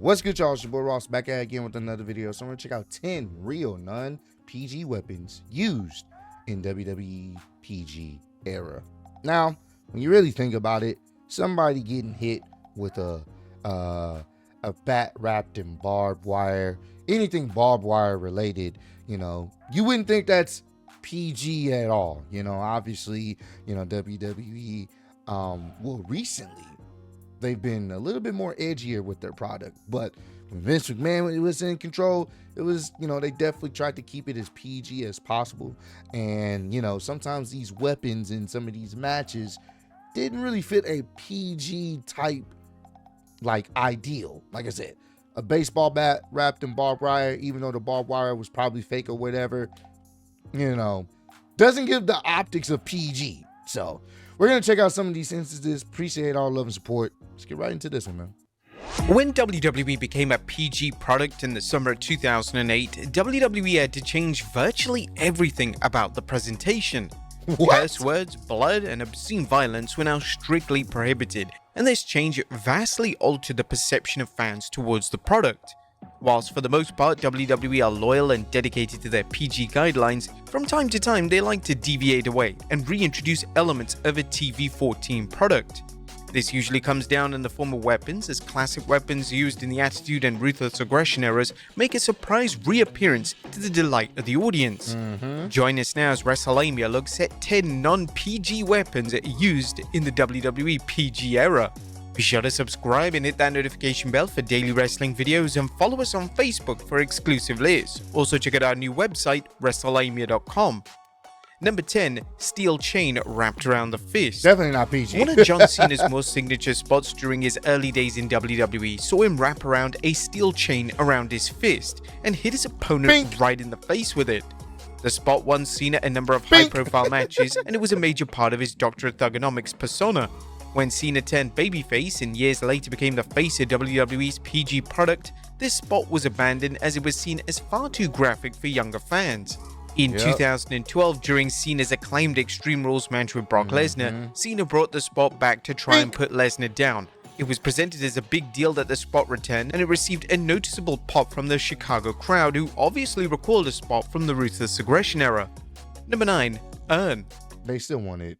What's good, y'all? It's your boy Ross back at it again with another video. So I'm gonna check out 10 real non-PG weapons used in WWE PG era. Now, when you really think about it, somebody getting hit with a bat wrapped in barbed wire, anything barbed wire related, you wouldn't think that's PG at all. Obviously, WWE, recently they've been a little bit more edgier with their product, but when Vince McMahon was in control, it was, they definitely tried to keep it as PG as possible. And, sometimes these weapons in some of these matches didn't really fit a PG type, ideal. Like I said, a baseball bat wrapped in barbed wire, even though the barbed wire was probably fake or whatever, doesn't give the optics of PG. So we're going to check out some of these instances. Appreciate all love and support. Let's get right into this one, man. When WWE became a PG product in the summer of 2008, WWE had to change virtually everything about the presentation. Curse words, blood, and obscene violence were now strictly prohibited, and this change vastly altered the perception of fans towards the product. Whilst for the most part WWE are loyal and dedicated to their PG guidelines, from time to time they like to deviate away and reintroduce elements of a TV-14 product. This usually comes down in the form of weapons, as classic weapons used in the Attitude and Ruthless Aggression eras make a surprise reappearance to the delight of the audience. Join us now as WrestleMania looks at 10 non-PG weapons used in the WWE PG era. Be sure to subscribe and hit that notification bell for daily wrestling videos, and follow us on Facebook for exclusive lists. Also check out our new website, WrestleMania.com. Number 10, steel chain wrapped around the fist. Definitely not PG. One of John Cena's most signature spots during his early days in WWE saw him wrap around a steel chain around his fist and hit his opponent right in the face with it. The spot won Cena a number of high-profile matches, and it was a major part of his Dr. Thugonomics persona. When Cena turned babyface and years later became the face of WWE's PG product, this spot was abandoned as it was seen as far too graphic for younger fans. In 2012, during Cena's acclaimed Extreme Rules match with Brock Lesnar, Cena brought the spot back to try and put Lesnar down. It was presented as a big deal that the spot returned, and it received a noticeable pop from the Chicago crowd, who obviously recalled the spot from the Ruthless Aggression era. Number 9, urn. They still wanted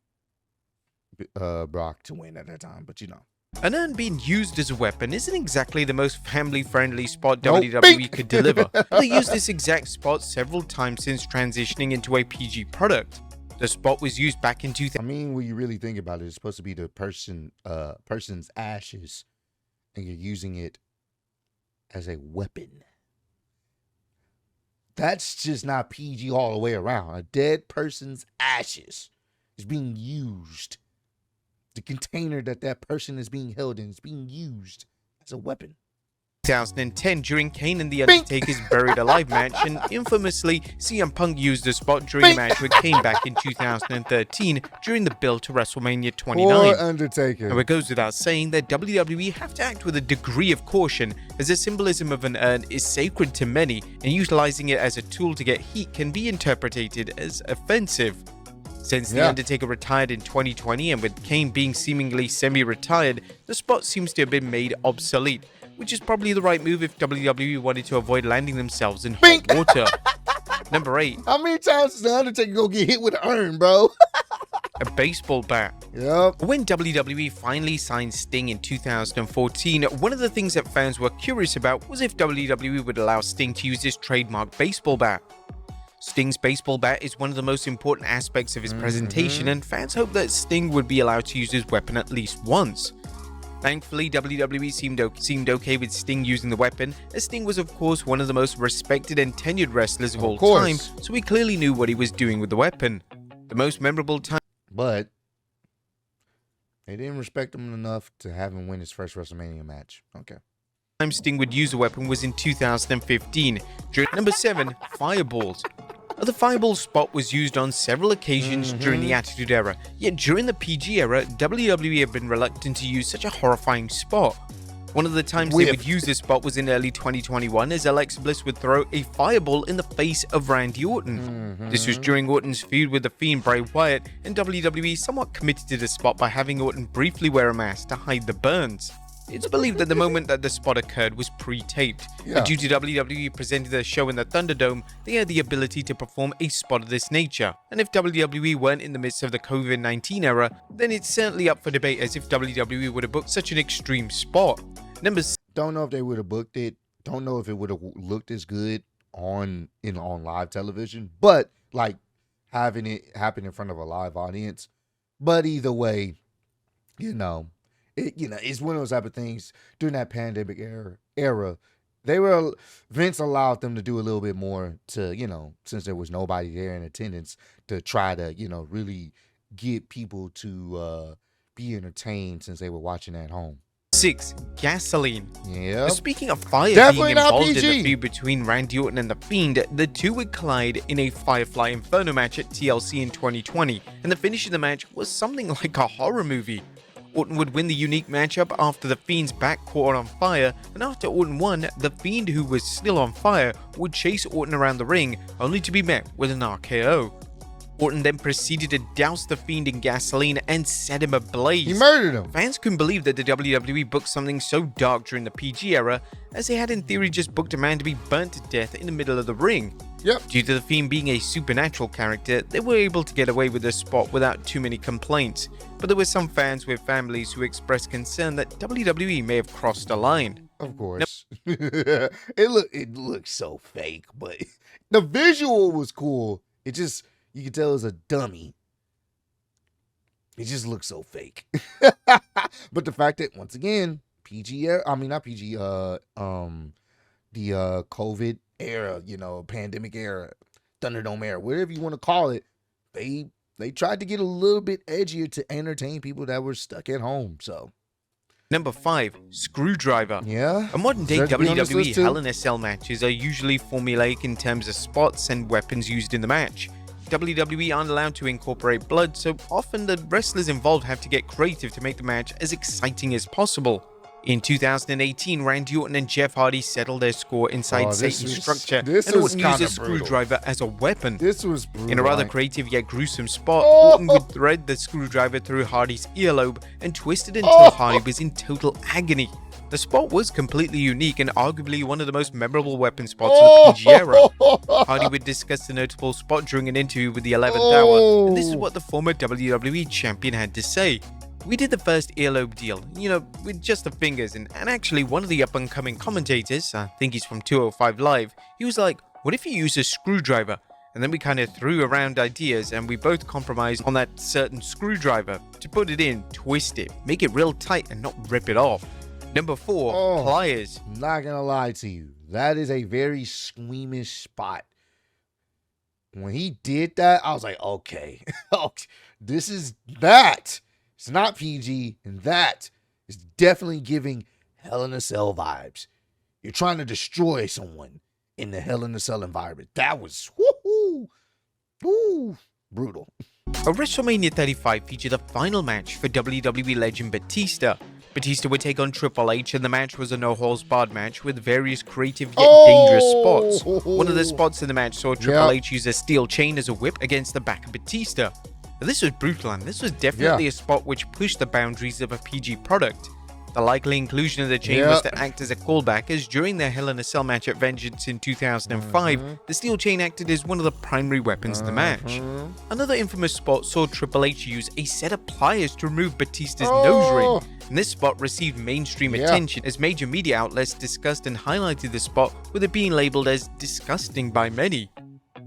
Brock to win at that time, but An urn being used as a weapon isn't exactly the most family-friendly spot WWE could deliver. They used this exact spot several times since transitioning into a PG product. The spot was used back in 2000. when you really think about it, it's supposed to be the person's ashes, and you're using it as a weapon. That's just not PG all the way around. A dead person's ashes is being used. The container that person is being held in is being used as a weapon. 2010, during Kane and The Undertaker's Buried Alive match, and infamously, CM Punk used the spot during a match with Kane back in 2013 during the build to WrestleMania 29. Poor Undertaker. Now, it goes without saying that WWE have to act with a degree of caution, as the symbolism of an urn is sacred to many, and utilizing it as a tool to get heat can be interpreted as offensive. Since The Undertaker retired in 2020, and with Kane being seemingly semi-retired, the spot seems to have been made obsolete, which is probably the right move if WWE wanted to avoid landing themselves in hot water. Number 8. How many times does The Undertaker go get hit with an urn, bro? A baseball bat. When WWE finally signed Sting in 2014, one of the things that fans were curious about was if WWE would allow Sting to use his trademark baseball bat. Sting's baseball bat is one of the most important aspects of his presentation, and fans hoped that Sting would be allowed to use his weapon at least once. Thankfully, WWE seemed okay with Sting using the weapon, as Sting was of course one of the most respected and tenured wrestlers of all time, so he clearly knew what he was doing with the weapon. The most memorable time, but they didn't respect him enough to have him win his first WrestleMania match. Sting would use the weapon was in 2015. Number 7, fireballs. The fireball spot was used on several occasions during the Attitude Era, yet during the PG era, WWE have been reluctant to use such a horrifying spot. One of the times they would use this spot was in early 2021, as Alexa Bliss would throw a fireball in the face of Randy Orton. This was during Orton's feud with the Fiend Bray Wyatt, and WWE somewhat committed to the spot by having Orton briefly wear a mask to hide the burns. It's believed that the moment that the spot occurred was pre-taped, but due to WWE presenting the show in the Thunderdome, they had the ability to perform a spot of this nature. And if WWE weren't in the midst of the COVID-19 era, then it's certainly up for debate as if WWE would have booked such an extreme spot. Don't know if they would have booked it. Don't know if it would have looked as good on live television, but like having it happen in front of a live audience. But either way, it's one of those type of things during that pandemic era. Vince allowed them to do a little bit more to, since there was nobody there in attendance, to try to, really get people to be entertained since they were watching at home. 6. Gasoline. Yeah. Speaking of fire Definitely being involved in PG. the feud between Randy Orton and The Fiend, the two would collide in a Firefly Inferno match at TLC in 2020, and the finish of the match was something like a horror movie. Orton would win the unique matchup after The Fiend's back caught on fire, and after Orton won, The Fiend, who was still on fire, would chase Orton around the ring, only to be met with an RKO. Orton then proceeded to douse The Fiend in gasoline and set him ablaze. He murdered him. Fans couldn't believe that the WWE booked something so dark during the PG era, as they had in theory just booked a man to be burnt to death in the middle of the ring. Yep. Due to The Fiend being a supernatural character, they were able to get away with this spot without too many complaints, but there were some fans with families who expressed concern that WWE may have crossed a line. Of course. It looks so fake, but the visual was cool. You could tell it was a dummy. It just looks so fake. But the fact that, once again, the COVID era, pandemic era, Thunderdome era, whatever you want to call it, they tried to get a little bit edgier to entertain people that were stuck at home. So, Number 5. Screwdriver. yeah. A modern day Deserve to be on this WWE list too. Hell in a Cell matches are usually formulaic in terms of spots and weapons used in the match. WWE aren't allowed to incorporate blood, so often the wrestlers involved have to get creative to make the match as exciting as possible. In 2018, Randy Orton and Jeff Hardy settled their score inside Satan's structure, and Orton used a screwdriver as a weapon. This was brutal. In a rather creative yet gruesome spot, Orton would thread the screwdriver through Hardy's earlobe and twist it until Hardy was in total agony. The spot was completely unique and arguably one of the most memorable weapon spots of the PG era. Hardy would discuss the notable spot during an interview with the 11th Hour, and this is what the former WWE champion had to say. We did the first earlobe deal, with just the fingers, and actually one of the up-and-coming commentators, I think he's from 205 Live, he was like, what if you use a screwdriver? And then we kind of threw around ideas, and we both compromised on that certain screwdriver to put it in, twist it, make it real tight and not rip it off. Number 4, Pliers. Not gonna lie to you, that is a very squeamish spot. When he did that, I was like, okay, this is that. It's not PG, and that is definitely giving Hell in a Cell vibes. You're trying to destroy someone in the Hell in a Cell environment. That was brutal. A WrestleMania 35 featured the final match for WWE legend Batista. Batista would take on Triple H, and the match was a no-holds-barred match with various creative yet dangerous spots. One of the spots in the match saw Triple H use a steel chain as a whip against the back of Batista. Now, this was brutal, and this was definitely a spot which pushed the boundaries of a PG product. The likely inclusion of the chain was to act as a callback, as during their Hell in a Cell match at Vengeance in 2005, the steel chain acted as one of the primary weapons in the match. Another infamous spot saw Triple H use a set of pliers to remove Batista's nose ring, and this spot received mainstream attention as major media outlets discussed and highlighted the spot, with it being labeled as disgusting by many.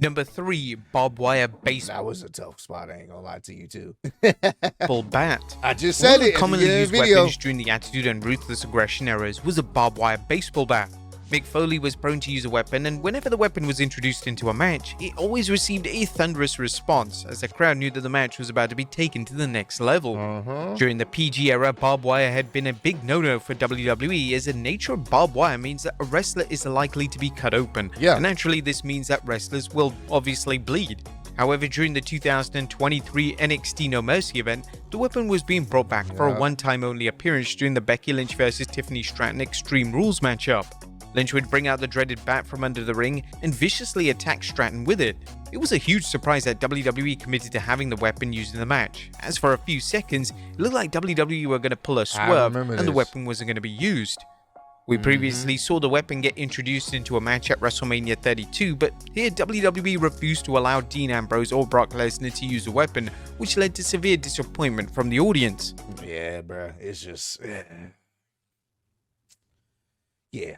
Number 3, barbwire baseball. That was a tough spot, I ain't gonna lie to you too. Bat. I just said it. Commonly used weapons during the Attitude and Ruthless Aggression eras was a barbed wire baseball bat. Mick Foley was prone to use a weapon, and whenever the weapon was introduced into a match, it always received a thunderous response, as the crowd knew that the match was about to be taken to the next level. During the PG era, barbed wire had been a big no-no for WWE, as the nature of barbed wire means that a wrestler is likely to be cut open, and naturally this means that wrestlers will obviously bleed. However, during the 2023 NXT No Mercy event, the weapon was being brought back for a one-time only appearance during the Becky Lynch vs Tiffany Stratton Extreme Rules matchup. Lynch would bring out the dreaded bat from under the ring and viciously attack Stratton with it. It was a huge surprise that WWE committed to having the weapon used in the match, as for a few seconds, it looked like WWE were going to pull a swerve and the weapon wasn't going to be used. We previously saw the weapon get introduced into a match at WrestleMania 32, but here WWE refused to allow Dean Ambrose or Brock Lesnar to use the weapon, which led to severe disappointment from the audience. Yeah, bro, it's just... Yeah.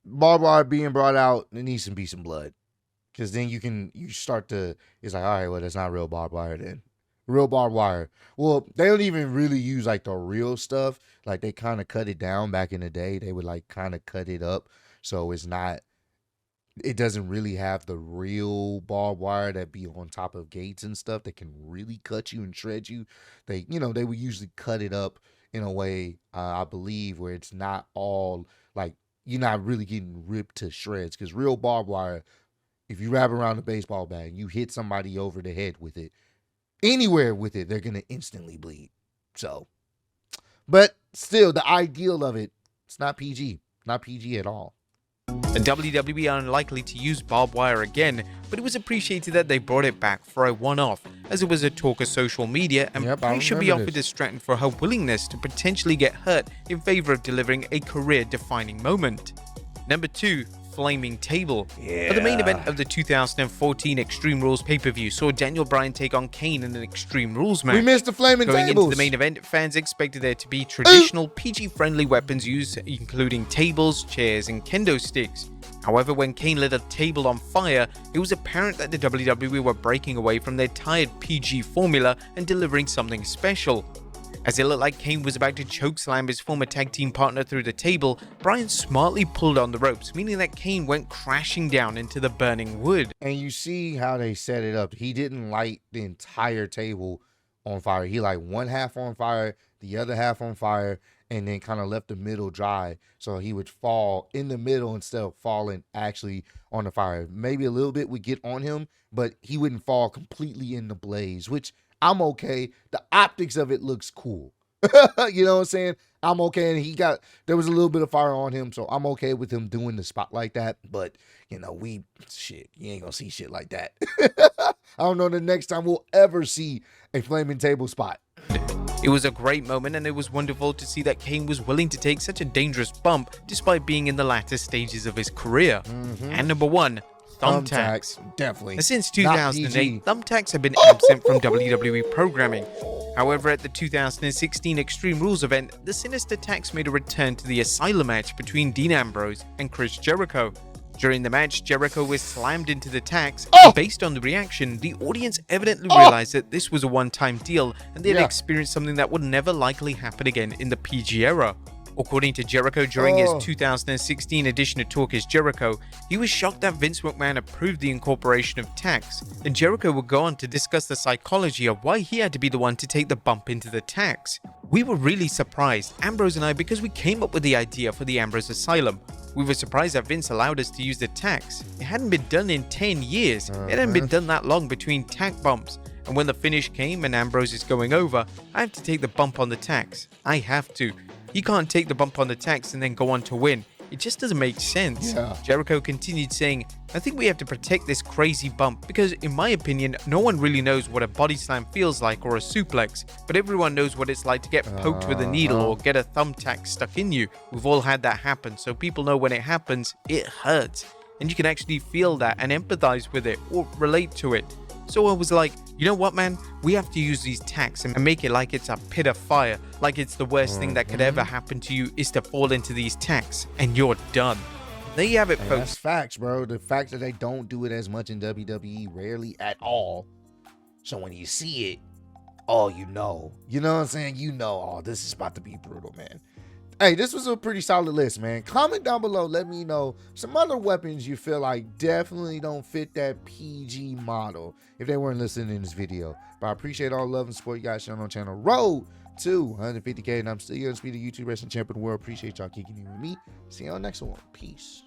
Barbed wire being brought out, there needs to be some blood. Because then you start to... It's like, all right, well, that's not real barbed wire then. Real barbed wire. Well, they don't even really use like the real stuff. Like they kind of cut it down back in the day. They would like kind of cut it up. So it's not, it doesn't really have the real barbed wire that be on top of gates and stuff that can really cut you and shred you. They, they would usually cut it up in a way, I believe, where it's not all like, you're not really getting ripped to shreds. Because real barbed wire, if you wrap around a baseball bat and you hit somebody over the head with it, anywhere with it, they're going to instantly bleed. So, but still, the ideal of it, it's not PG. Not PG at all. And WWE are unlikely to use barbed wire again, but it was appreciated that they brought it back for a one-off, as it was a talk of social media, and praise should be offered to Stratton for her willingness to potentially get hurt in favor of delivering a career-defining moment. Number 2. Flaming table. But the main event of the 2014 Extreme Rules pay-per-view saw Daniel Bryan take on Kane in an Extreme Rules match. We missed the flaming tables. Going into the main event, fans expected there to be traditional PG-friendly weapons used, including tables, chairs, and kendo sticks. However, when Kane lit a table on fire, it was apparent that the WWE were breaking away from their tired PG formula and delivering something special. As it looked like Kane was about to chokeslam his former tag team partner through the table, Bryan smartly pulled on the ropes, meaning that Kane went crashing down into the burning wood. And you see how they set it up. He didn't light the entire table on fire. He light one half on fire, the other half on fire, and then kind of left the middle dry. So he would fall in the middle instead of falling actually on the fire. Maybe a little bit would get on him, but he wouldn't fall completely in the blaze, which I'm okay. The optics of it looks cool. You know what I'm saying? I'm okay. And there was a little bit of fire on him, so I'm okay with him doing the spot like that. But, you ain't gonna see shit like that. I don't know the next time we'll ever see a flaming table spot. It was a great moment, and it was wonderful to see that Kane was willing to take such a dangerous bump despite being in the latter stages of his career. And number 1, thumbtacks. Definitely. Since 2008, thumbtacks have been absent from WWE programming. However, at the 2016 Extreme Rules event, the Sinister Tax made a return to the Asylum match between Dean Ambrose and Chris Jericho. During the match, Jericho was slammed into the tax, and based on the reaction, the audience evidently realized that this was a one-time deal and they had experienced something that would never likely happen again in the PG era. According to Jericho, during his 2016 edition of Talk is Jericho, he was shocked that Vince McMahon approved the incorporation of tax, and Jericho would go on to discuss the psychology of why he had to be the one to take the bump into the tax. We were really surprised, Ambrose and I, because we came up with the idea for the Ambrose Asylum. We were surprised that Vince allowed us to use the tax. It hadn't been done in 10 years. It hadn't been done that long between tack bumps. And when the finish came and Ambrose is going over, I have to take the bump on the tax. I have to. You can't take the bump on the tax and then go on to win. It just doesn't make sense. Jericho continued saying, I think we have to protect this crazy bump because, in my opinion, no one really knows what a body slam feels like or a suplex, but everyone knows what it's like to get poked with a needle or get a thumbtack stuck in you. We've all had that happen, so people know when it happens, it hurts. And you can actually feel that and empathize with it or relate to it. So I was like, you know what, man? We have to use these tacks and make it like it's a pit of fire. Like it's the worst thing that could ever happen to you is to fall into these tacks and you're done. There you have it, folks. That's facts, bro. The fact that they don't do it as much in WWE, rarely at all. So when you see it, you know. You know what I'm saying? You know, this is about to be brutal, man. Hey, this was a pretty solid list, man. Comment down below. Let me know some other weapons you feel like definitely don't fit that PG model if they weren't listening in this video. But I appreciate all the love and support you guys showing on the channel. Road to 150K, and I'm still your undisputed YouTube wrestling champion of the world. Appreciate y'all kicking in with me. See you on the next one. Peace.